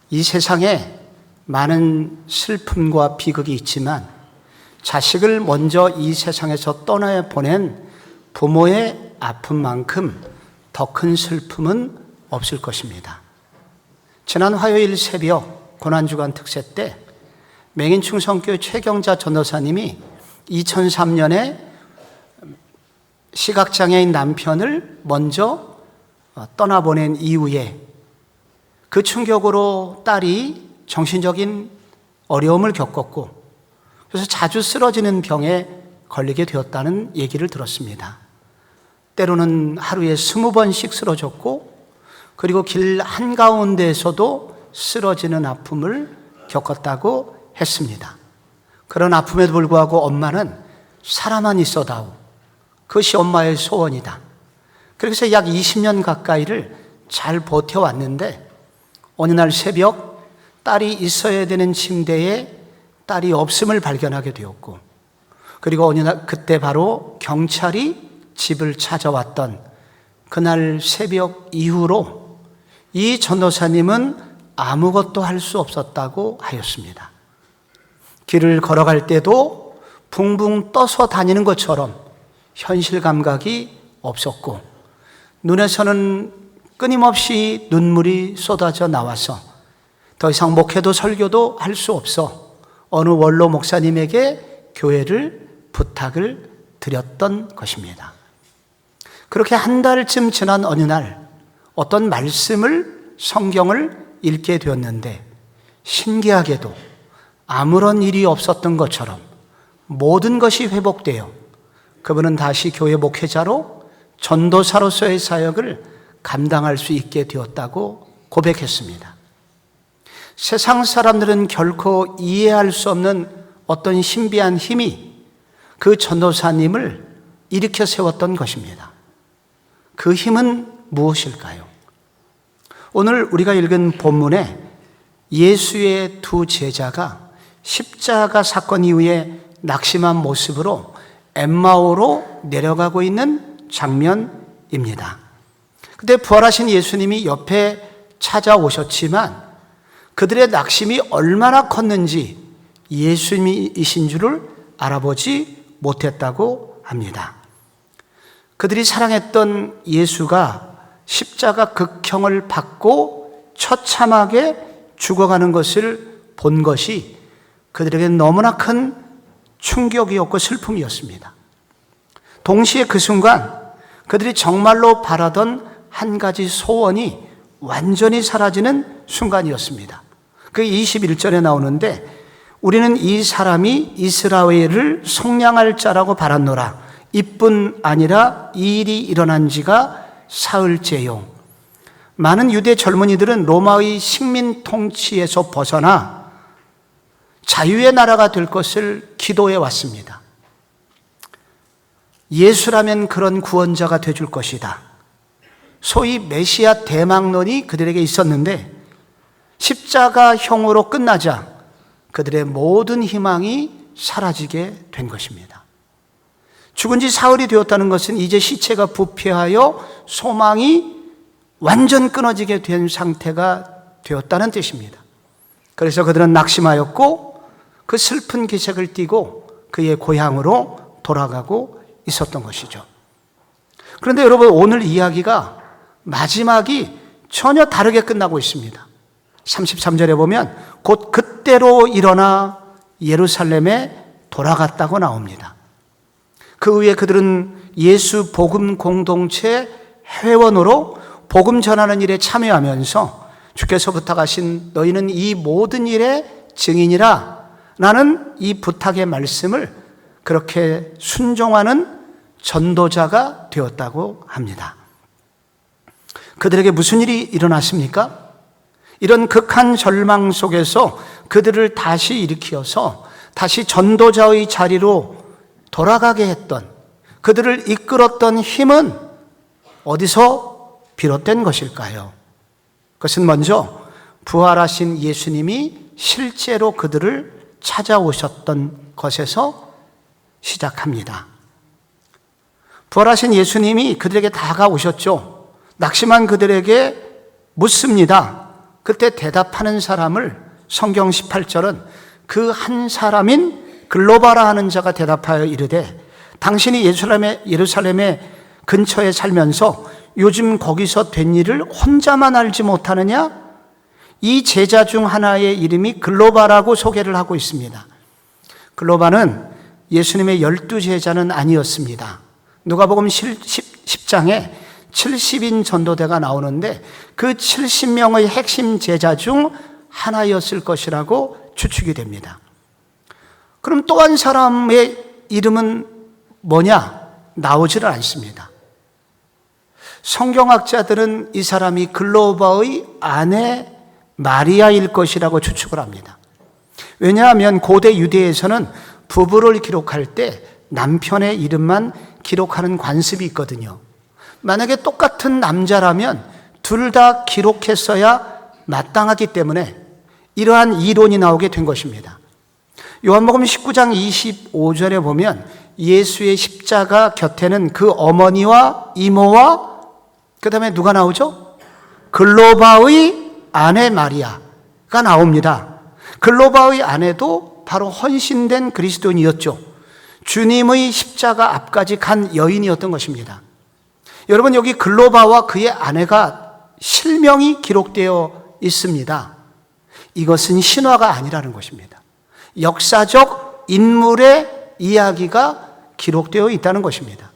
이 세상에 많은 슬픔과 비극이 있지만 자식을 먼저 이 세상에서 떠나보낸 부모의 아픔만큼 더 큰 슬픔은 없을 것입니다. 지난 화요일 새벽 고난주간 특세 때 맹인충성교회 최경자 전도사님이 2003년에 시각장애인 남편을 먼저 떠나보낸 이후에 그 충격으로 딸이 정신적인 어려움을 겪었고, 그래서 자주 쓰러지는 병에 걸리게 되었다는 얘기를 들었습니다. 때로는 하루에 20번씩 쓰러졌고, 그리고 길 한가운데에서도 쓰러지는 아픔을 겪었다고 했습니다. 그런 아픔에도 불구하고 엄마는 살아만 있어다오, 그것이 엄마의 소원이다. 그래서 약 20년 가까이를 잘 버텨왔는데 어느 날 새벽 딸이 있어야 되는 침대에 딸이 없음을 발견하게 되었고, 그리고 어느 날 그때 바로 경찰이 집을 찾아왔던 그날 새벽 이후로 이 전도사님은 아무것도 할 수 없었다고 하였습니다. 길을 걸어갈 때도 붕붕 떠서 다니는 것처럼 현실 감각이 없었고, 눈에서는 끊임없이 눈물이 쏟아져 나와서 더 이상 목회도 설교도 할 수 없어 어느 원로 목사님에게 교회를 부탁을 드렸던 것입니다. 그렇게 한 달쯤 지난 어느 날 어떤 말씀을, 성경을 읽게 되었는데 신기하게도 아무런 일이 없었던 것처럼 모든 것이 회복되어 그분은 다시 교회 목회자로 전도사로서의 사역을 감당할 수 있게 되었다고 고백했습니다. 세상 사람들은 결코 이해할 수 없는 어떤 신비한 힘이 그 전도사님을 일으켜 세웠던 것입니다. 그 힘은 무엇일까요? 오늘 우리가 읽은 본문에 예수의 두 제자가 십자가 사건 이후에 낙심한 모습으로 엠마오로 내려가고 있는 장면입니다. 그때 부활하신 예수님이 옆에 찾아오셨지만 그들의 낙심이 얼마나 컸는지 예수님이신 줄을 알아보지 못했다고 합니다. 그들이 사랑했던 예수가 십자가 극형을 받고 처참하게 죽어가는 것을 본 것이 그들에게 너무나 큰 충격이었고 슬픔이었습니다. 동시에 그 순간 그들이 정말로 바라던 한 가지 소원이 완전히 사라지는 순간이었습니다. 그 21절에 나오는데 우리는 이 사람이 이스라엘을 속량할 자라고 바랐노라. 이뿐 아니라 이 일이 일어난 지가 사흘째요. 많은 유대 젊은이들은 로마의 식민 통치에서 벗어나 자유의 나라가 될 것을 기도해 왔습니다. 예수라면 그런 구원자가 되줄 것이다. 소위 메시아 대망론이 그들에게 있었는데 십자가형으로 끝나자 그들의 모든 희망이 사라지게 된 것입니다. 죽은 지 사흘이 되었다는 것은 이제 시체가 부패하여 소망이 완전 끊어지게 된 상태가 되었다는 뜻입니다. 그래서 그들은 낙심하였고 그 슬픈 기색을 띠고 그의 고향으로 돌아가고 있었던 것이죠. 그런데 여러분, 오늘 이야기가 마지막이 전혀 다르게 끝나고 있습니다. 33절에 보면 곧 그때로 일어나 예루살렘에 돌아갔다고 나옵니다. 그 후에 그들은 예수 복음 공동체 회원으로 복음 전하는 일에 참여하면서 주께서 부탁하신 너희는 이 모든 일의 증인이라 라는 이 부탁의 말씀을 그렇게 순종하는 전도자가 되었다고 합니다. 그들에게 무슨 일이 일어났습니까? 이런 극한 절망 속에서 그들을 다시 일으켜서 다시 전도자의 자리로 돌아가게 했던, 그들을 이끌었던 힘은 어디서 비롯된 것일까요? 그것은 먼저 부활하신 예수님이 실제로 그들을 찾아오셨던 것에서 시작합니다. 부활하신 예수님이 그들에게 다가오셨죠. 낙심한 그들에게 묻습니다. 그때 대답하는 사람을 성경 18절은 그 한 사람인 글로바라 하는 자가 대답하여 이르되 당신이 예루살렘의 근처에 살면서 요즘 거기서 된 일을 혼자만 알지 못하느냐? 이 제자 중 하나의 이름이 글로바라고 소개를 하고 있습니다. 글로바는 예수님의 12제자는 아니었습니다. 누가복음 10장에 70인 전도대가 나오는데 그 70명의 핵심 제자 중 하나였을 것이라고 추측이 됩니다. 그럼 또 한 사람의 이름은 뭐냐? 나오지를 않습니다. 성경학자들은 이 사람이 글로바의 아내 마리아일 것이라고 추측을 합니다. 왜냐하면 고대 유대에서는 부부를 기록할 때 남편의 이름만 기록하는 관습이 있거든요. 만약에 똑같은 남자라면 둘 다 기록했어야 마땅하기 때문에 이러한 이론이 나오게 된 것입니다. 요한복음 19장 25절에 보면 예수의 십자가 곁에는 그 어머니와 이모와 그 다음에 누가 나오죠? 글로바의 아내 마리아가 나옵니다. 글로바의 아내도 바로 헌신된 그리스도인이었죠. 주님의 십자가 앞까지 간 여인이었던 것입니다. 여러분, 여기 글로바와 그의 아내가 실명이 기록되어 있습니다. 이것은 신화가 아니라는 것입니다. 역사적 인물의 이야기가 기록되어 있다는 것입니다.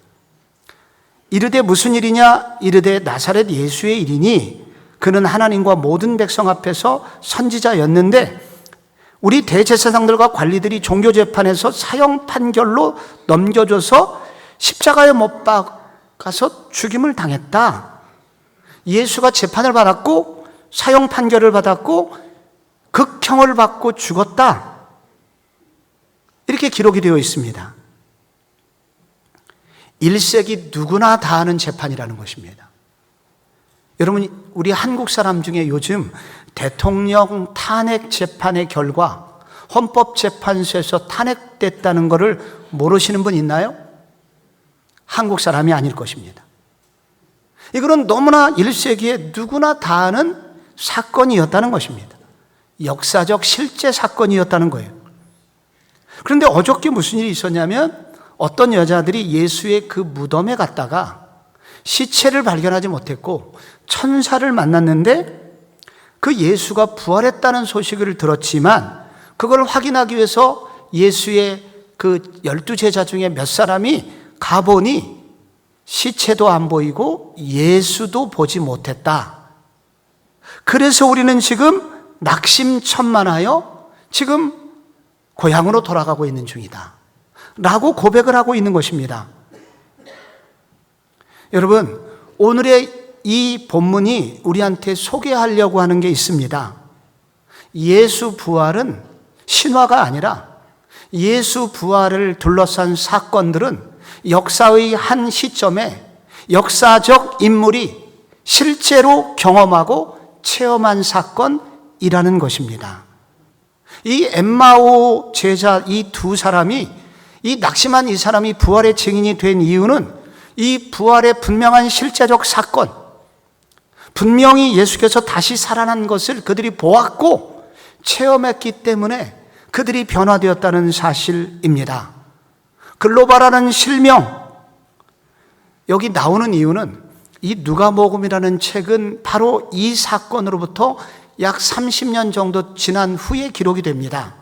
이르되 무슨 일이냐? 이르되 나사렛 예수의 일이니 그는 하나님과 모든 백성 앞에서 선지자였는데 우리 대제사장들과 관리들이 종교재판에서 사형 판결로 넘겨줘서 십자가에 못 박아서 죽임을 당했다. 예수가 재판을 받았고 사형 판결을 받았고 극형을 받고 죽었다. 이렇게 기록이 되어 있습니다. 1세기 누구나 다 아는 재판이라는 것입니다. 여러분, 우리 한국 사람 중에 요즘 대통령 탄핵 재판의 결과 헌법재판소에서 탄핵됐다는 것을 모르시는 분 있나요? 한국 사람이 아닐 것입니다. 이거는 너무나 1세기에 누구나 다 아는 사건이었다는 것입니다. 역사적 실제 사건이었다는 거예요. 그런데 어저께 무슨 일이 있었냐면 어떤 여자들이 예수의 그 무덤에 갔다가 시체를 발견하지 못했고 천사를 만났는데 그 예수가 부활했다는 소식을 들었지만 그걸 확인하기 위해서 예수의 그 12제자 중에 몇 사람이 가보니 시체도 안 보이고 예수도 보지 못했다. 그래서 우리는 지금 낙심천만하여 지금 고향으로 돌아가고 있는 중이다 라고 고백을 하고 있는 것입니다. 여러분, 오늘의 이 본문이 우리한테 소개하려고 하는 게 있습니다. 예수 부활은 신화가 아니라 예수 부활을 둘러싼 사건들은 역사의 한 시점에 역사적 인물이 실제로 경험하고 체험한 사건이라는 것입니다. 이 엠마오 제자 이 두 사람이 이 낙심한 이 사람이 부활의 증인이 된 이유는 이 부활의 분명한 실제적 사건, 분명히 예수께서 다시 살아난 것을 그들이 보았고 체험했기 때문에 그들이 변화되었다는 사실입니다. 글로바라는 실명, 여기 나오는 이유는 이 누가복음이라는 책은 바로 이 사건으로부터 약 30년 정도 지난 후에 기록이 됩니다.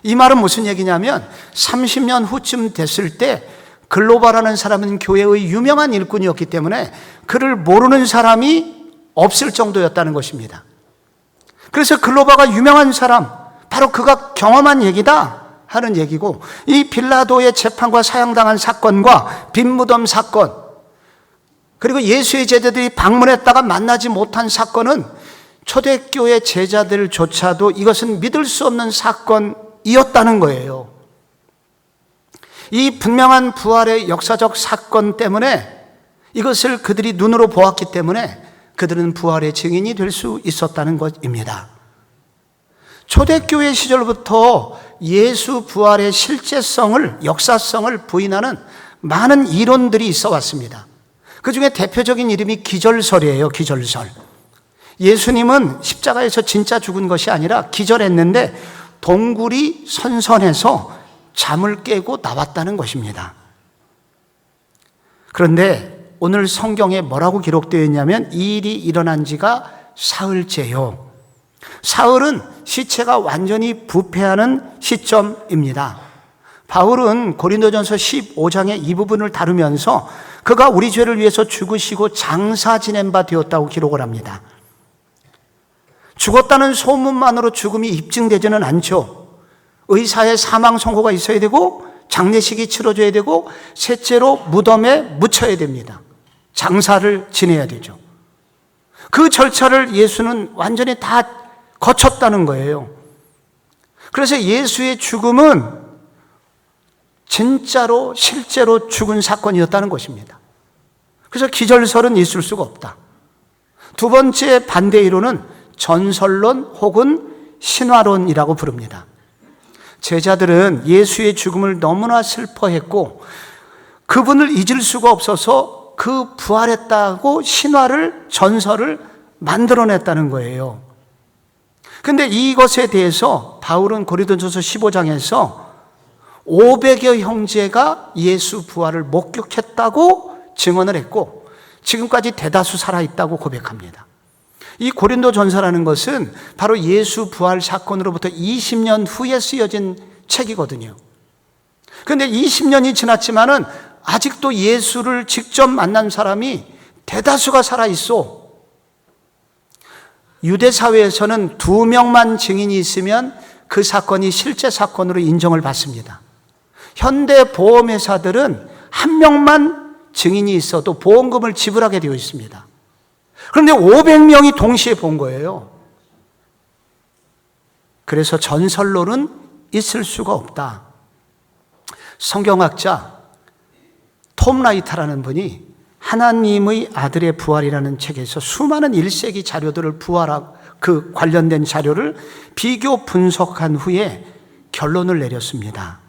이 말은 무슨 얘기냐면 30년 후쯤 됐을 때 글로바라는 사람은 교회의 유명한 일꾼이었기 때문에 그를 모르는 사람이 없을 정도였다는 것입니다. 그래서 글로바가 유명한 사람, 바로 그가 경험한 얘기다 하는 얘기고, 이 빌라도의 재판과 사형당한 사건과 빈무덤 사건, 그리고 예수의 제자들이 방문했다가 만나지 못한 사건은 초대교회 제자들조차도 이것은 믿을 수 없는 사건이었다는 거예요. 이 분명한 부활의 역사적 사건 때문에 이것을 그들이 눈으로 보았기 때문에 그들은 부활의 증인이 될 수 있었다는 것입니다. 초대교회 시절부터 예수 부활의 실제성을, 역사성을 부인하는 많은 이론들이 있어 왔습니다. 그 중에 대표적인 이름이 기절설이에요. 기절설. 예수님은 십자가에서 진짜 죽은 것이 아니라 기절했는데 동굴이 선선해서 잠을 깨고 나왔다는 것입니다. 그런데 오늘 성경에 뭐라고 기록되어 있냐면 이 일이 일어난 지가 사흘째요. 사흘은 시체가 완전히 부패하는 시점입니다. 바울은 고린도전서 15장의 이 부분을 다루면서 그가 우리 죄를 위해서 죽으시고 장사 지낸 바 되었다고 기록을 합니다. 죽었다는 소문만으로 죽음이 입증되지는 않죠. 의사의 사망 선고가 있어야 되고 장례식이 치러져야 되고 셋째로 무덤에 묻혀야 됩니다. 장사를 지내야 되죠. 그 절차를 예수는 완전히 다 거쳤다는 거예요. 그래서 예수의 죽음은 진짜로 실제로 죽은 사건이었다는 것입니다. 그래서 기절설은 있을 수가 없다. 두 번째 반대 이론은 전설론 혹은 신화론이라고 부릅니다. 제자들은 예수의 죽음을 너무나 슬퍼했고 그분을 잊을 수가 없어서 그 부활했다고 신화를, 전설을 만들어냈다는 거예요. 근데 이것에 대해서 바울은 고린도전서 15장에서 500여 형제가 예수 부활을 목격했다고 증언을 했고 지금까지 대다수 살아있다고 고백합니다. 이 고린도전서라는 것은 바로 예수 부활 사건으로부터 20년 후에 쓰여진 책이거든요. 그런데 20년이 지났지만은 아직도 예수를 직접 만난 사람이 대다수가 살아있어. 유대 사회에서는 2명만 증인이 있으면 그 사건이 실제 사건으로 인정을 받습니다. 현대 보험회사들은 1명만 증인이 있어도 보험금을 지불하게 되어 있습니다. 그런데 500명이 동시에 본 거예요. 그래서 전설로는 있을 수가 없다. 성경학자 톰 라이터라는 분이 하나님의 아들의 부활이라는 책에서 수많은 1세기 자료들을 그 관련된 자료를 비교 분석한 후에 결론을 내렸습니다.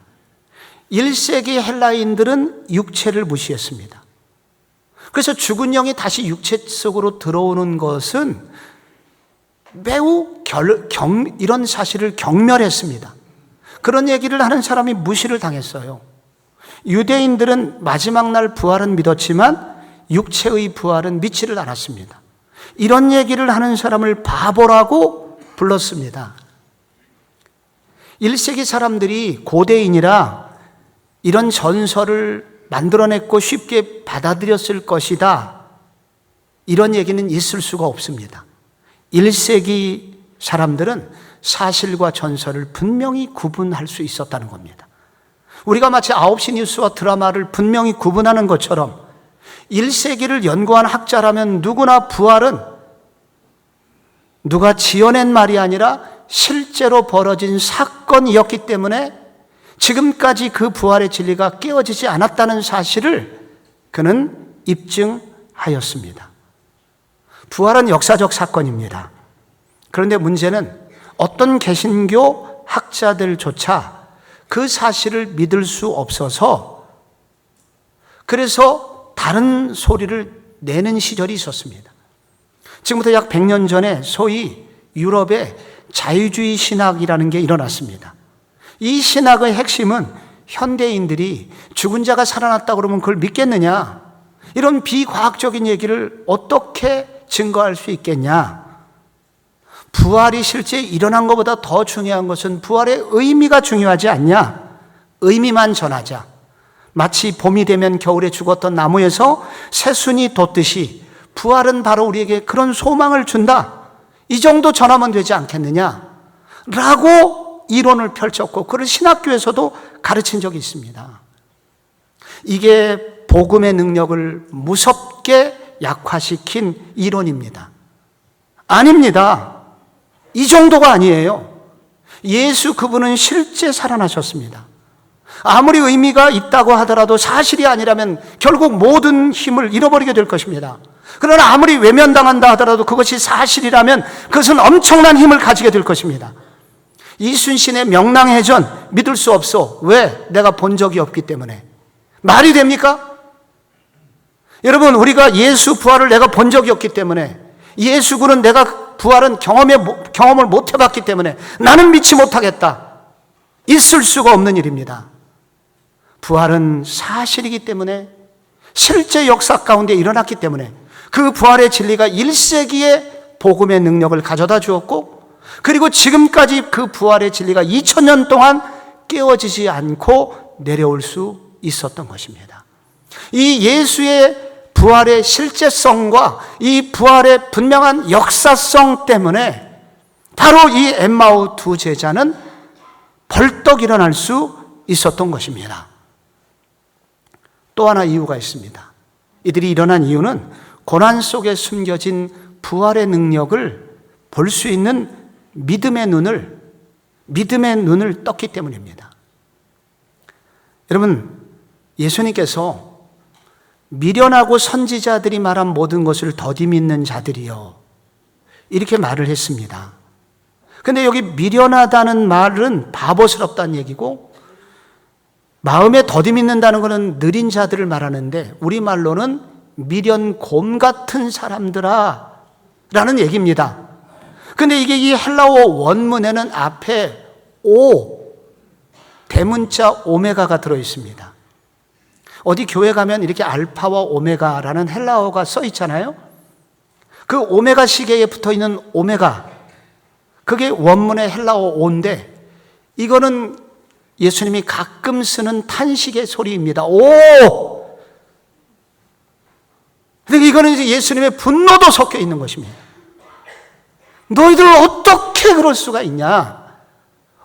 1세기 헬라인들은 육체를 무시했습니다. 그래서 죽은 영이 다시 육체 속으로 들어오는 것은 매우 이런 사실을 경멸했습니다. 그런 얘기를 하는 사람이 무시를 당했어요. 유대인들은 마지막 날 부활은 믿었지만 육체의 부활은 믿지를 않았습니다. 이런 얘기를 하는 사람을 바보라고 불렀습니다. 1세기 사람들이 고대인이라 이런 전설을 만들어냈고 쉽게 받아들였을 것이다. 이런 얘기는 있을 수가 없습니다. 1세기 사람들은 사실과 전설을 분명히 구분할 수 있었다는 겁니다. 우리가 마치 9시 뉴스와 드라마를 분명히 구분하는 것처럼 1세기를 연구한 학자라면 누구나 부활은 누가 지어낸 말이 아니라 실제로 벌어진 사건이었기 때문에 지금까지 그 부활의 진리가 깨어지지 않았다는 사실을 그는 입증하였습니다. 부활은 역사적 사건입니다. 그런데 문제는 어떤 개신교 학자들조차 그 사실을 믿을 수 없어서 그래서 다른 소리를 내는 시절이 있었습니다. 지금부터 약 100년 전에 소위 유럽에 자유주의 신학이라는 게 일어났습니다. 이 신학의 핵심은 현대인들이 죽은 자가 살아났다 그러면 그걸 믿겠느냐? 이런 비과학적인 얘기를 어떻게 증거할 수 있겠냐? 부활이 실제 일어난 것보다 더 중요한 것은 부활의 의미가 중요하지 않냐? 의미만 전하자. 마치 봄이 되면 겨울에 죽었던 나무에서 새순이 돋듯이 부활은 바로 우리에게 그런 소망을 준다. 이 정도 전하면 되지 않겠느냐? 라고 이론을 펼쳤고 그걸 신학교에서도 가르친 적이 있습니다. 이게 복음의 능력을 무섭게 약화시킨 이론입니다. 아닙니다. 이 정도가 아니에요. 예수 그분은 실제 살아나셨습니다. 아무리 의미가 있다고 하더라도 사실이 아니라면 결국 모든 힘을 잃어버리게 될 것입니다. 그러나 아무리 외면당한다 하더라도 그것이 사실이라면 그것은 엄청난 힘을 가지게 될 것입니다. 이순신의 명랑해전 믿을 수 없어. 왜? 내가 본 적이 없기 때문에. 말이 됩니까? 여러분, 우리가 예수 부활을 내가 본 적이 없기 때문에 예수군은 내가 부활은 경험을 못 해봤기 때문에 나는 믿지 못하겠다. 있을 수가 없는 일입니다. 부활은 사실이기 때문에, 실제 역사 가운데 일어났기 때문에 그 부활의 진리가 1세기에 복음의 능력을 가져다 주었고, 그리고 지금까지 그 부활의 진리가 2000년 동안 깨어지지 않고 내려올 수 있었던 것입니다. 이 예수의 부활의 실제성과 이 부활의 분명한 역사성 때문에 바로 이 엠마오 두 제자는 벌떡 일어날 수 있었던 것입니다. 또 하나 이유가 있습니다. 이들이 일어난 이유는 고난 속에 숨겨진 부활의 능력을 볼 수 있는 믿음의 눈을 떴기 때문입니다. 여러분, 예수님께서 미련하고 선지자들이 말한 모든 것을 더디 믿는 자들이요, 이렇게 말을 했습니다. 근데 여기 미련하다는 말은 바보스럽다는 얘기고, 마음에 더디 믿는다는 것은 느린 자들을 말하는데 우리말로는 미련곰 같은 사람들아 라는 얘기입니다. 근데 이게 이 헬라어 원문에는 앞에 대문자 오메가가 들어있습니다. 어디 교회 가면 이렇게 알파와 오메가라는 헬라어가 써 있잖아요. 그 오메가 시계에 붙어 있는 오메가, 그게 원문의 헬라어 오인데, 이거는 예수님이 가끔 쓰는 탄식의 소리입니다. 오! 근데 이거는 이제 예수님의 분노도 섞여 있는 것입니다. 너희들 어떻게 그럴 수가 있냐?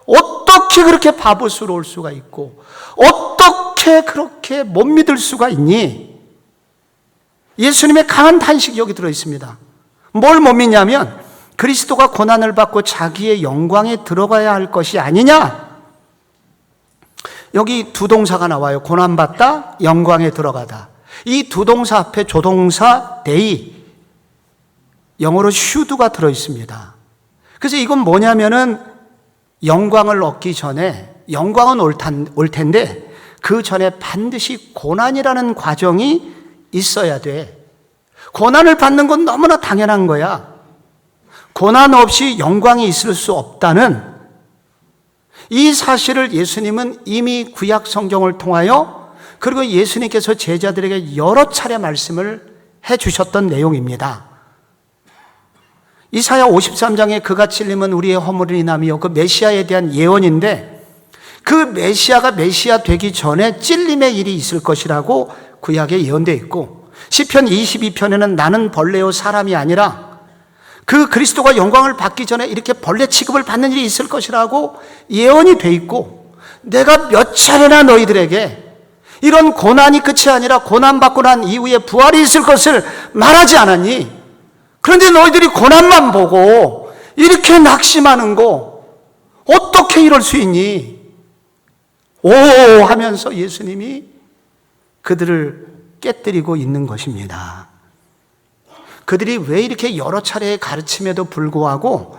어떻게 그렇게 바보스러울 수가 있고, 어떻게 그렇게 못 믿을 수가 있니? 예수님의 강한 탄식이 여기 들어 있습니다. 뭘 못 믿냐면 그리스도가 고난을 받고 자기의 영광에 들어가야 할 것이 아니냐? 여기 두 동사가 나와요. 고난받다, 영광에 들어가다. 이 두 동사 앞에 조동사 데이, 영어로 should가 들어 있습니다. 그래서 이건 뭐냐면은 영광을 얻기 전에, 영광은 올 텐데 그 전에 반드시 고난이라는 과정이 있어야 돼. 고난을 받는 건 너무나 당연한 거야. 고난 없이 영광이 있을 수 없다는 이 사실을 예수님은 이미 구약 성경을 통하여, 그리고 예수님께서 제자들에게 여러 차례 말씀을 해 주셨던 내용입니다. 이사야 53장에 그가 찔림은 우리의 허물을 인하며, 그 메시아에 대한 예언인데, 그 메시아가 메시아 되기 전에 찔림의 일이 있을 것이라고 구약에 예언되어 있고, 시편 22편에는 나는 벌레요 사람이 아니라, 그 그리스도가 영광을 받기 전에 이렇게 벌레 취급을 받는 일이 있을 것이라고 예언이 돼 있고, 내가 몇 차례나 너희들에게 이런 고난이 끝이 아니라 고난받고 난 이후에 부활이 있을 것을 말하지 않았니? 그런데 너희들이 고난만 보고 이렇게 낙심하는 거 어떻게 이럴 수 있니? 오 하면서 예수님이 그들을 깨뜨리고 있는 것입니다. 그들이 왜 이렇게 여러 차례의 가르침에도 불구하고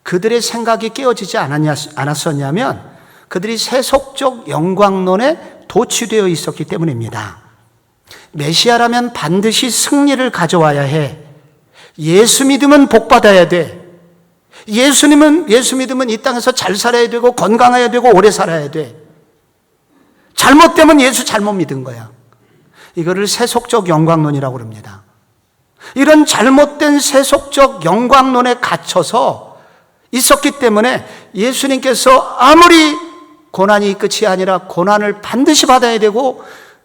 그들의 생각이 깨어지지 않았었냐면, 그들이 세속적 영광론에 도취되어 있었기 때문입니다. 메시아라면 반드시 승리를 가져와야 해. 예수 믿으면 복 받아야 돼. 예수 믿으면 이 땅에서 잘 살아야 되고 건강해야 되고 오래 살아야 돼. 잘못되면 예수 잘못 믿은 거야. 이거를 세속적 영광론이라고 합니다. 이런 잘못된 세속적 영광론에 갇혀서 있었기 때문에 예수님께서 아무리 고난이 끝이 아니라 고난을 반드시 받아야 되고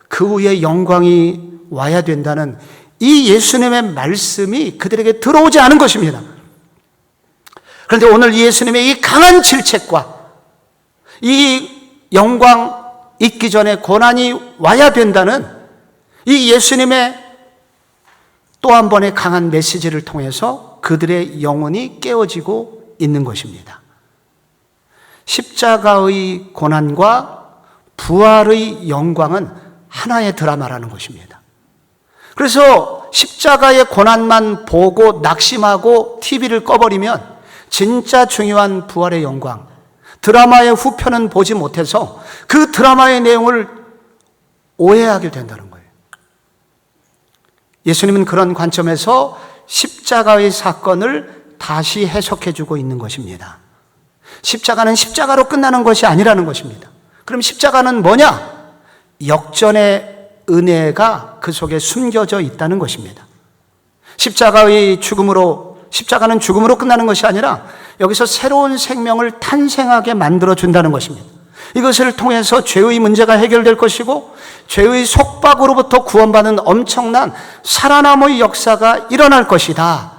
그 후에 영광이 와야 된다는 이 예수님의 말씀이 그들에게 들어오지 않은 것입니다. 그런데 오늘 예수님의 이 강한 질책과 이 영광 있기 전에 고난이 와야 된다는 이 예수님의 또 한 번의 강한 메시지를 통해서 그들의 영혼이 깨어지고 있는 것입니다. 십자가의 고난과 부활의 영광은 하나의 드라마라는 것입니다. 그래서 십자가의 고난만 보고 낙심하고 TV를 꺼버리면 진짜 중요한 부활의 영광, 드라마의 후편은 보지 못해서 그 드라마의 내용을 오해하게 된다는 거예요. 예수님은 그런 관점에서 십자가의 사건을 다시 해석해 주고 있는 것입니다. 십자가는 십자가로 끝나는 것이 아니라는 것입니다. 그럼 십자가는 뭐냐? 역전의 은혜가 그 속에 숨겨져 있다는 것입니다. 십자가는 죽음으로 끝나는 것이 아니라 여기서 새로운 생명을 탄생하게 만들어 준다는 것입니다. 이것을 통해서 죄의 문제가 해결될 것이고 죄의 속박으로부터 구원받는 엄청난 살아남의 역사가 일어날 것이다.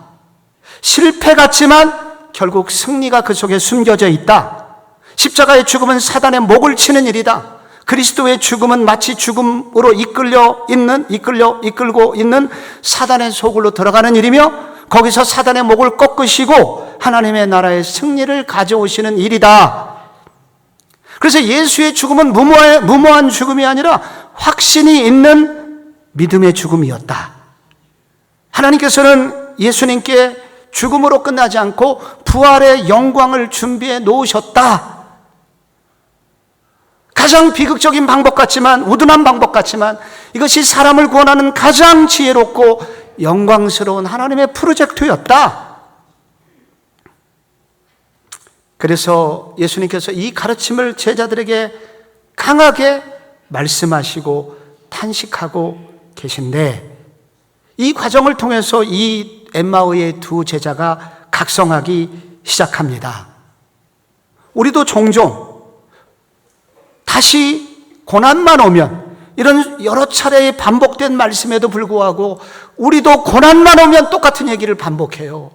실패 같지만 결국 승리가 그 속에 숨겨져 있다. 십자가의 죽음은 사단의 목을 치는 일이다. 그리스도의 죽음은 마치 죽음으로 이끌고 있는 사단의 속으로 들어가는 일이며 거기서 사단의 목을 꺾으시고 하나님의 나라의 승리를 가져오시는 일이다. 그래서 예수의 죽음은 무모한 죽음이 아니라 확신이 있는 믿음의 죽음이었다. 하나님께서는 예수님께 죽음으로 끝나지 않고 부활의 영광을 준비해 놓으셨다. 가장 비극적인 방법 같지만, 우둔한 방법 같지만 이것이 사람을 구원하는 가장 지혜롭고 영광스러운 하나님의 프로젝트였다. 그래서 예수님께서 이 가르침을 제자들에게 강하게 말씀하시고 탄식하고 계신데, 이 과정을 통해서 이 엠마오의 두 제자가 각성하기 시작합니다. 우리도 종종 다시 고난만 오면, 이런 여러 차례의 반복된 말씀에도 불구하고 우리도 고난만 오면 똑같은 얘기를 반복해요.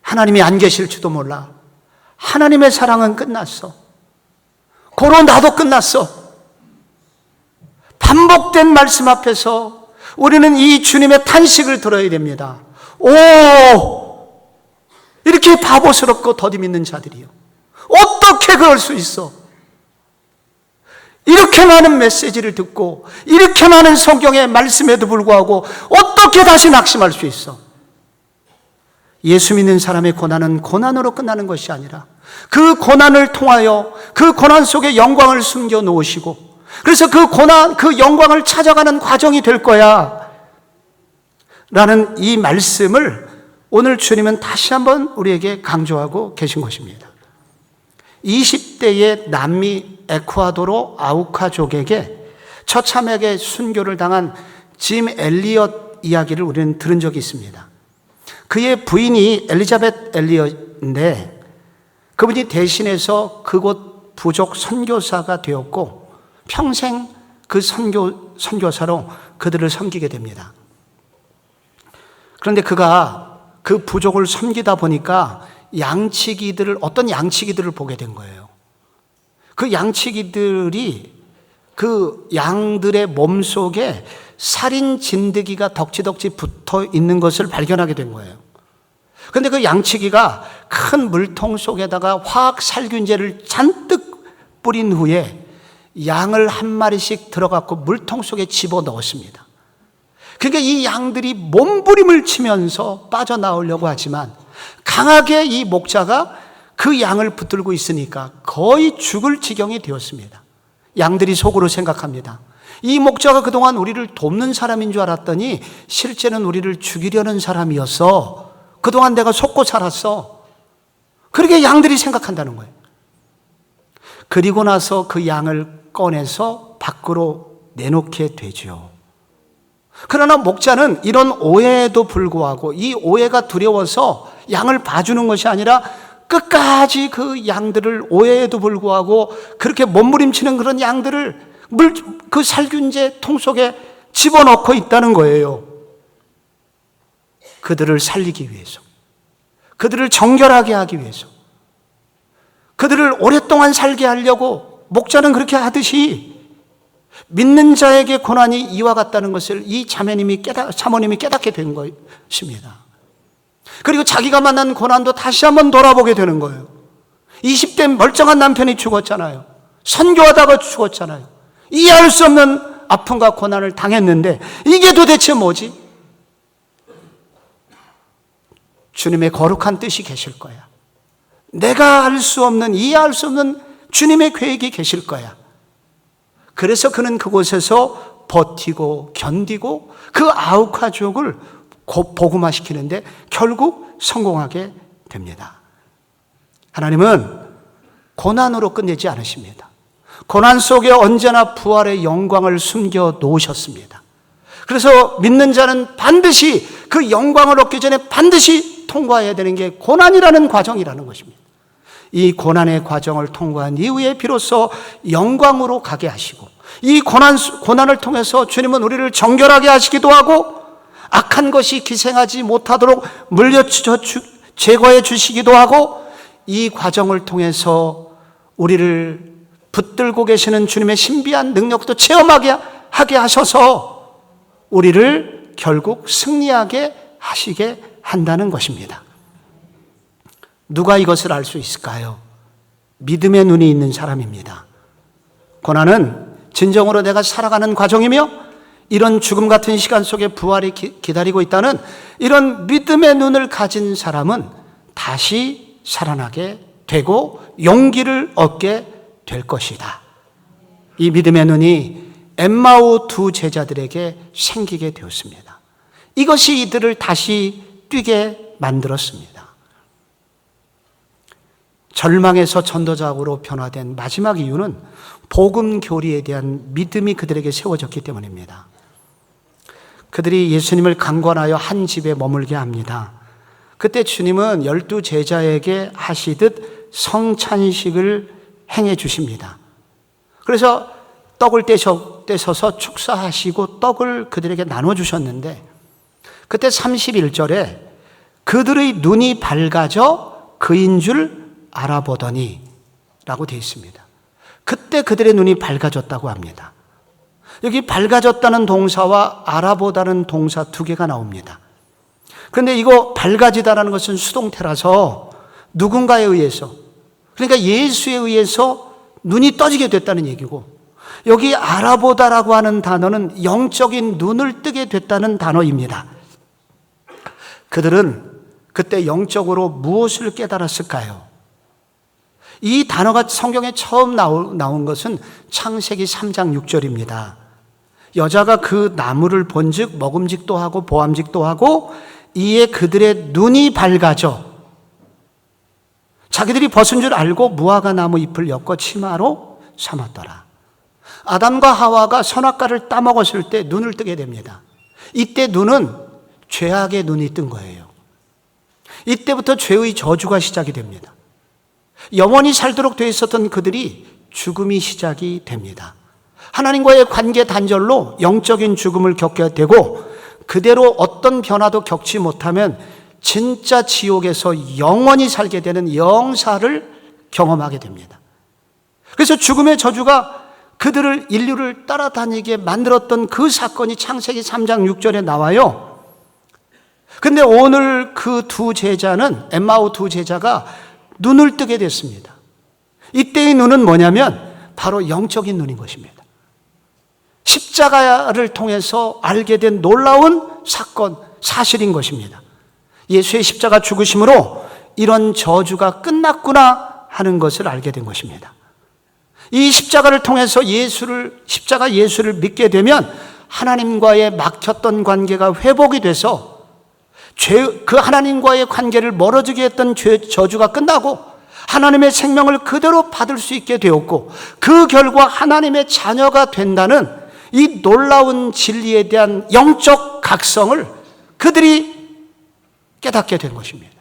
하나님이 안 계실지도 몰라. 하나님의 사랑은 끝났어. 고로 나도 끝났어. 반복된 말씀 앞에서 우리는 이 주님의 탄식을 들어야 됩니다. 오! 이렇게 바보스럽고 더디 믿는 자들이요. 어떻게 그럴 수 있어? 이렇게 많은 메시지를 듣고 이렇게 많은 성경의 말씀에도 불구하고 어떻게 다시 낙심할 수 있어? 예수 믿는 사람의 고난은 고난으로 끝나는 것이 아니라 그 고난을 통하여 그 고난 속에 영광을 숨겨 놓으시고, 그래서 그 고난, 그 영광을 찾아가는 과정이 될 거야 라는 이 말씀을 오늘 주님은 다시 한번 우리에게 강조하고 계신 것입니다. 20대의 남미 에콰도르 아우카족에게 처참하게 순교를 당한 짐 엘리엇 이야기를 우리는 들은 적이 있습니다. 그의 부인이 엘리자벳 엘리엇인데 그분이 대신해서 그곳 부족 선교사가 되었고 평생 그 선교사로 그들을 섬기게 됩니다. 그런데 그가 그 부족을 섬기다 보니까 어떤 양치기들을 보게 된 거예요. 그 양치기들이 그 양들의 몸속에 살인 진드기가 덕지덕지 붙어 있는 것을 발견하게 된 거예요. 그런데 그 양치기가 큰 물통 속에다가 화학 살균제를 잔뜩 뿌린 후에 양을 한 마리씩 들어갖고 물통 속에 집어넣었습니다. 그러니까 이 양들이 몸부림을 치면서 빠져나오려고 하지만 강하게 이 목자가 그 양을 붙들고 있으니까 거의 죽을 지경이 되었습니다. 양들이 속으로 생각합니다. 이 목자가 그동안 우리를 돕는 사람인 줄 알았더니 실제는 우리를 죽이려는 사람이었어. 그동안 내가 속고 살았어. 그렇게 양들이 생각한다는 거예요. 그리고 나서 그 양을 꺼내서 밖으로 내놓게 되죠. 그러나 목자는 이런 오해에도 불구하고 이 오해가 두려워서 양을 봐주는 것이 아니라 끝까지 그 양들을, 오해에도 불구하고 그렇게 몸부림치는 그런 양들을 그 살균제 통 속에 집어넣고 있다는 거예요. 그들을 살리기 위해서, 그들을 정결하게 하기 위해서, 그들을 오랫동안 살게 하려고 목자는 그렇게 하듯이 믿는 자에게 고난이 이와 같다는 것을 이 사모님이 깨닫게 된 것입니다. 그리고 자기가 만난 고난도 다시 한번 돌아보게 되는 거예요. 20대 멀쩡한 남편이 죽었잖아요. 선교하다가 죽었잖아요. 이해할 수 없는 아픔과 고난을 당했는데 이게 도대체 뭐지? 주님의 거룩한 뜻이 계실 거야. 내가 알 수 없는, 이해할 수 없는 주님의 계획이 계실 거야. 그래서 그는 그곳에서 버티고 견디고 그 아홉 가족을 복음화시키는데 결국 성공하게 됩니다. 하나님은 고난으로 끝내지 않으십니다. 고난 속에 언제나 부활의 영광을 숨겨 놓으셨습니다. 그래서 믿는 자는 반드시 그 영광을 얻기 전에 반드시 통과해야 되는 게 고난이라는 과정이라는 것입니다. 이 고난의 과정을 통과한 이후에 비로소 영광으로 가게 하시고, 이 고난을 통해서 주님은 우리를 정결하게 하시기도 하고 악한 것이 기생하지 못하도록 물려쳐 제거해 주시기도 하고, 이 과정을 통해서 우리를 붙들고 계시는 주님의 신비한 능력도 체험하게 하게 하셔서 우리를 결국 승리하게 하시게 한다는 것입니다. 누가 이것을 알 수 있을까요? 믿음의 눈이 있는 사람입니다. 고난은 진정으로 내가 살아가는 과정이며 이런 죽음 같은 시간 속에 부활이 기다리고 있다는 이런 믿음의 눈을 가진 사람은 다시 살아나게 되고 용기를 얻게 될 것이다. 이 믿음의 눈이 엠마오 두 제자들에게 생기게 되었습니다. 이것이 이들을 다시 뛰게 만들었습니다. 절망에서 전도자로 변화된 마지막 이유는 복음 교리에 대한 믿음이 그들에게 세워졌기 때문입니다. 그들이 예수님을 강권하여 한 집에 머물게 합니다. 그때 주님은 12 제자에게 하시듯 성찬식을 행해 주십니다. 그래서 떡을 떼셔서 축사하시고 떡을 그들에게 나눠주셨는데, 그때 31절에 그들의 눈이 밝아져 그인 줄 알아보더니 라고 되어 있습니다. 그때 그들의 눈이 밝아졌다고 합니다. 여기 밝아졌다는 동사와 알아보다는 동사 두 개가 나옵니다. 그런데 이거 밝아지다라는 것은 수동태라서 누군가에 의해서, 그러니까 예수에 의해서 눈이 떠지게 됐다는 얘기고, 여기 알아보다라고 하는 단어는 영적인 눈을 뜨게 됐다는 단어입니다. 그들은 그때 영적으로 무엇을 깨달았을까요? 이 단어가 성경에 처음 나온 것은 창세기 3장 6절입니다. 여자가 그 나무를 본즉 먹음직도 하고 보암직도 하고 이에 그들의 눈이 밝아져 자기들이 벗은 줄 알고 무화과 나무 잎을 엮어 치마로 삼았더라. 아담과 하와가 선악과를 따먹었을 때 눈을 뜨게 됩니다. 이때 눈은 죄악의 눈이 뜬 거예요. 이때부터 죄의 저주가 시작이 됩니다. 영원히 살도록 되어 있었던 그들이 죽음이 시작이 됩니다. 하나님과의 관계 단절로 영적인 죽음을 겪게 되고, 그대로 어떤 변화도 겪지 못하면 진짜 지옥에서 영원히 살게 되는 영사를 경험하게 됩니다. 그래서 죽음의 저주가 그들을 인류를 따라다니게 만들었던 그 사건이 창세기 3장 6절에 나와요. 근데 오늘 그 두 제자는, 엠마오 두 제자가 눈을 뜨게 됐습니다. 이때의 눈은 뭐냐면 바로 영적인 눈인 것입니다. 십자가를 통해서 알게 된 놀라운 사건, 사실인 것입니다. 예수의 십자가 죽으심으로 이런 저주가 끝났구나 하는 것을 알게 된 것입니다. 이 십자가를 통해서 십자가 예수를 믿게 되면 하나님과의 막혔던 관계가 회복이 돼서 그 하나님과의 관계를 멀어지게 했던 저주가 끝나고 하나님의 생명을 그대로 받을 수 있게 되었고, 그 결과 하나님의 자녀가 된다는 이 놀라운 진리에 대한 영적 각성을 그들이 깨닫게 된 것입니다.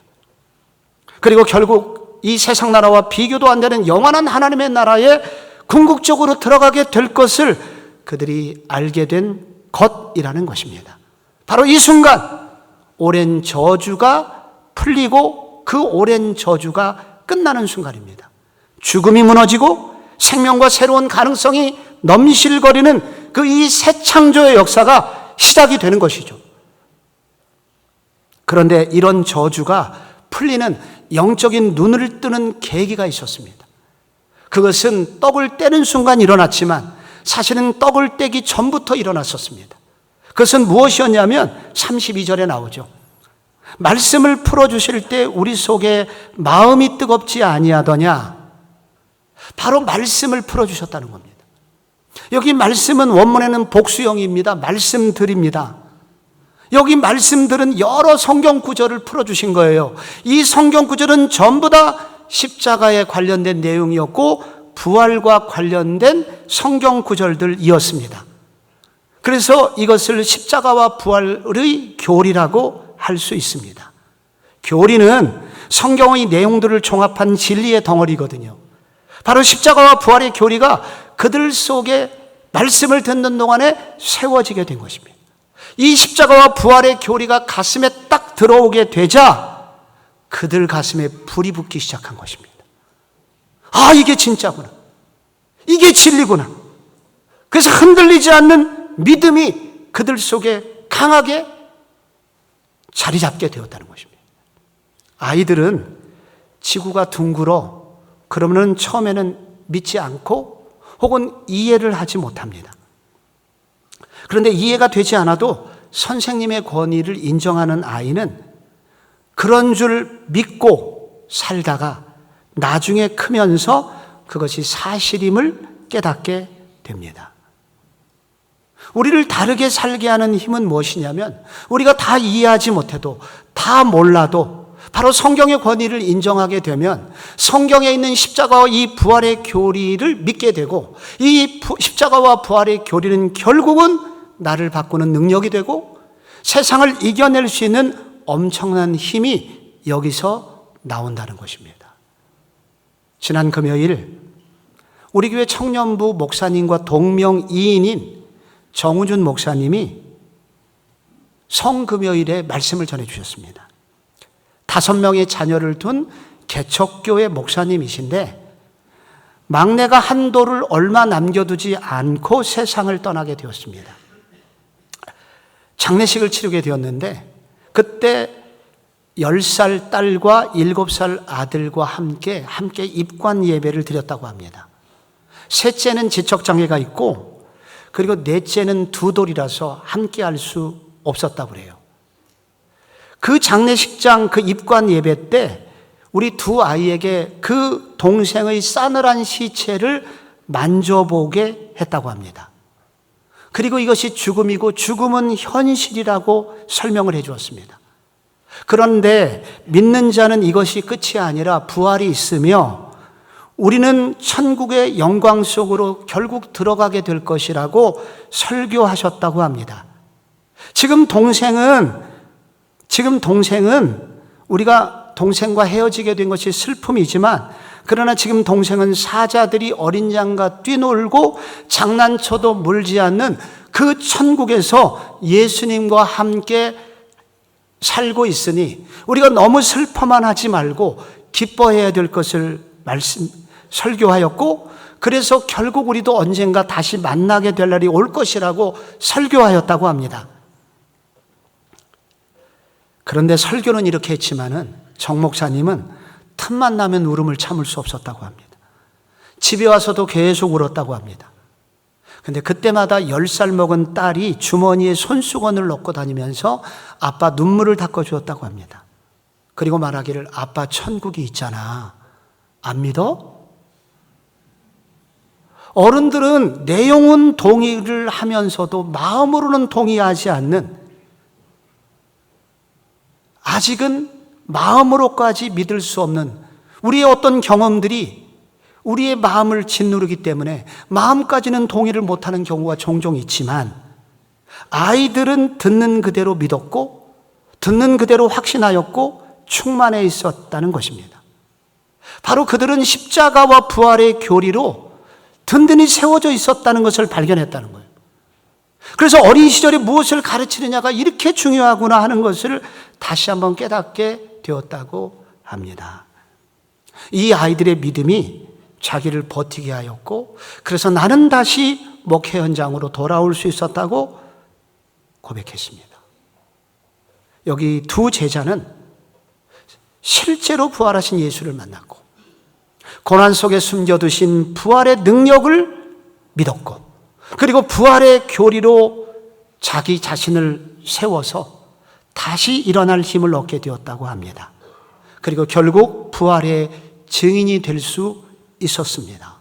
그리고 결국 이 세상 나라와 비교도 안 되는 영원한 하나님의 나라에 궁극적으로 들어가게 될 것을 그들이 알게 된 것이라는 것입니다. 바로 이 순간 오랜 저주가 풀리고 그 오랜 저주가 끝나는 순간입니다. 죽음이 무너지고 생명과 새로운 가능성이 넘실거리는 그 이 새 창조의 역사가 시작이 되는 것이죠. 그런데 이런 저주가 풀리는 영적인 눈을 뜨는 계기가 있었습니다. 그것은 떡을 떼는 순간 일어났지만 사실은 떡을 떼기 전부터 일어났었습니다. 그것은 무엇이었냐면 32절에 나오죠. 말씀을 풀어주실 때 우리 속에 마음이 뜨겁지 아니하더냐. 바로 말씀을 풀어주셨다는 겁니다. 여기 말씀은 원문에는 복수형입니다. 말씀들입니다. 여기 말씀들은 여러 성경 구절을 풀어주신 거예요. 이 성경 구절은 전부 다 십자가에 관련된 내용이었고 부활과 관련된 성경 구절들이었습니다. 그래서 이것을 십자가와 부활의 교리라고 할 수 있습니다. 교리는 성경의 내용들을 종합한 진리의 덩어리거든요. 바로 십자가와 부활의 교리가 그들 속에 말씀을 듣는 동안에 세워지게 된 것입니다. 이 십자가와 부활의 교리가 가슴에 딱 들어오게 되자 그들 가슴에 불이 붙기 시작한 것입니다. 아, 이게 진짜구나. 이게 진리구나. 그래서 흔들리지 않는 믿음이 그들 속에 강하게 자리 잡게 되었다는 것입니다. 아이들은 지구가 둥글어 그러면 처음에는 믿지 않고 혹은 이해를 하지 못합니다. 그런데 이해가 되지 않아도 선생님의 권위를 인정하는 아이는 그런 줄 믿고 살다가 나중에 크면서 그것이 사실임을 깨닫게 됩니다. 우리를 다르게 살게 하는 힘은 무엇이냐면 우리가 다 이해하지 못해도 다 몰라도 바로 성경의 권위를 인정하게 되면 성경에 있는 십자가와 이 부활의 교리를 믿게 되고 이 십자가와 부활의 교리는 결국은 나를 바꾸는 능력이 되고 세상을 이겨낼 수 있는 엄청난 힘이 여기서 나온다는 것입니다. 지난 금요일 우리 교회 청년부 목사님과 동명이인인 정우준 목사님이 성금요일에 말씀을 전해주셨습니다. 5명의 자녀를 둔 개척교회 목사님이신데 막내가 한도를 얼마 남겨두지 않고 세상을 떠나게 되었습니다. 장례식을 치르게 되었는데 그때 10살 딸과 7살 아들과 함께 입관 예배를 드렸다고 합니다. 셋째는 지적장애가 있고 그리고 넷째는 두 돌이라서 함께 할 수 없었다고 그래요. 그 장례식장 그 입관 예배 때 우리 두 아이에게 그 동생의 싸늘한 시체를 만져보게 했다고 합니다. 그리고 이것이 죽음이고 죽음은 현실이라고 설명을 해 주었습니다. 그런데 믿는 자는 이것이 끝이 아니라 부활이 있으며 우리는 천국의 영광 속으로 결국 들어가게 될 것이라고 설교하셨다고 합니다. 지금 동생은 우리가 동생과 헤어지게 된 것이 슬픔이지만 그러나 지금 동생은 사자들이 어린 양과 뛰놀고 장난쳐도 물지 않는 그 천국에서 예수님과 함께 살고 있으니 우리가 너무 슬퍼만 하지 말고 기뻐해야 될 것을 설교하였고 그래서 결국 우리도 언젠가 다시 만나게 될 날이 올 것이라고 설교하였다고 합니다. 그런데 설교는 이렇게 했지만은 정 목사님은 틈만 나면 울음을 참을 수 없었다고 합니다. 집에 와서도 계속 울었다고 합니다. 근데 그때마다 10살 먹은 딸이 주머니에 손수건을 넣고 다니면서 아빠 눈물을 닦아주었다고 합니다. 그리고 말하기를 아빠 천국이 있잖아. 안 믿어? 어른들은 내용은 동의를 하면서도 마음으로는 동의하지 않는 아직은 마음으로까지 믿을 수 없는 우리의 어떤 경험들이 우리의 마음을 짓누르기 때문에 마음까지는 동의를 못하는 경우가 종종 있지만 아이들은 듣는 그대로 믿었고 듣는 그대로 확신하였고 충만해 있었다는 것입니다. 바로 그들은 십자가와 부활의 교리로 든든히 세워져 있었다는 것을 발견했다는 거예요. 그래서 어린 시절에 무엇을 가르치느냐가 이렇게 중요하구나 하는 것을 다시 한번 깨닫게 되었다고 합니다. 이 아이들의 믿음이 자기를 버티게 하였고 그래서 나는 다시 목회 현장으로 돌아올 수 있었다고 고백했습니다. 여기 두 제자는 실제로 부활하신 예수를 만났고 고난 속에 숨겨두신 부활의 능력을 믿었고 그리고 부활의 교리로 자기 자신을 세워서 다시 일어날 힘을 얻게 되었다고 합니다. 그리고 결국 부활의 증인이 될 수 있었습니다.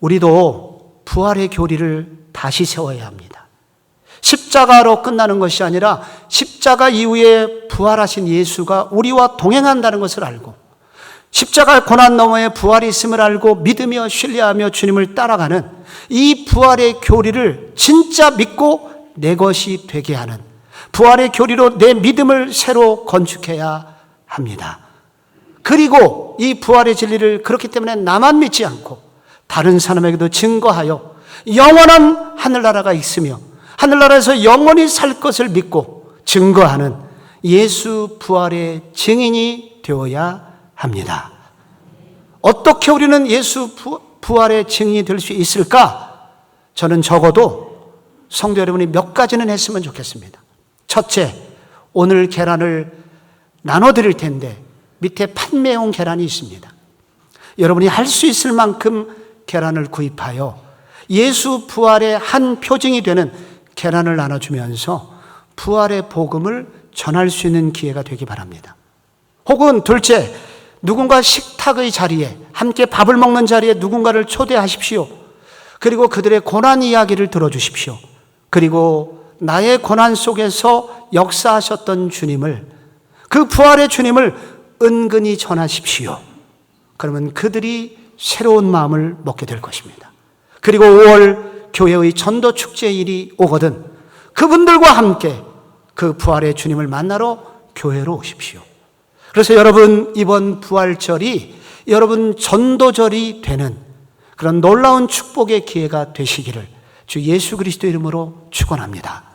우리도 부활의 교리를 다시 세워야 합니다. 십자가로 끝나는 것이 아니라 십자가 이후에 부활하신 예수가 우리와 동행한다는 것을 알고 십자가 고난 너머에 부활이 있음을 알고 믿으며 신뢰하며 주님을 따라가는 이 부활의 교리를 진짜 믿고 내 것이 되게 하는 부활의 교리로 내 믿음을 새로 건축해야 합니다. 그리고 이 부활의 진리를 그렇기 때문에 나만 믿지 않고 다른 사람에게도 증거하여 영원한 하늘나라가 있으며 하늘나라에서 영원히 살 것을 믿고 증거하는 예수 부활의 증인이 되어야 합니다. 어떻게 우리는 예수 부활의 증인이 될 수 있을까? 저는 적어도 성도 여러분이 몇 가지는 했으면 좋겠습니다. 첫째, 오늘 계란을 나눠드릴 텐데 밑에 판매용 계란이 있습니다. 여러분이 할 수 있을 만큼 계란을 구입하여 예수 부활의 한 표징이 되는 계란을 나눠주면서 부활의 복음을 전할 수 있는 기회가 되기 바랍니다. 혹은 둘째, 누군가 식탁의 자리에 함께 밥을 먹는 자리에 누군가를 초대하십시오. 그리고 그들의 고난 이야기를 들어주십시오. 그리고 나의 고난 속에서 역사하셨던 주님을, 그 부활의 주님을 은근히 전하십시오. 그러면 그들이 새로운 마음을 먹게 될 것입니다. 그리고 5월 교회의 전도 축제일이 오거든 그분들과 함께 그 부활의 주님을 만나러 교회로 오십시오. 그래서 여러분, 이번 부활절이 여러분 전도절이 되는 그런 놀라운 축복의 기회가 되시기를 주 예수 그리스도 이름으로 축원합니다.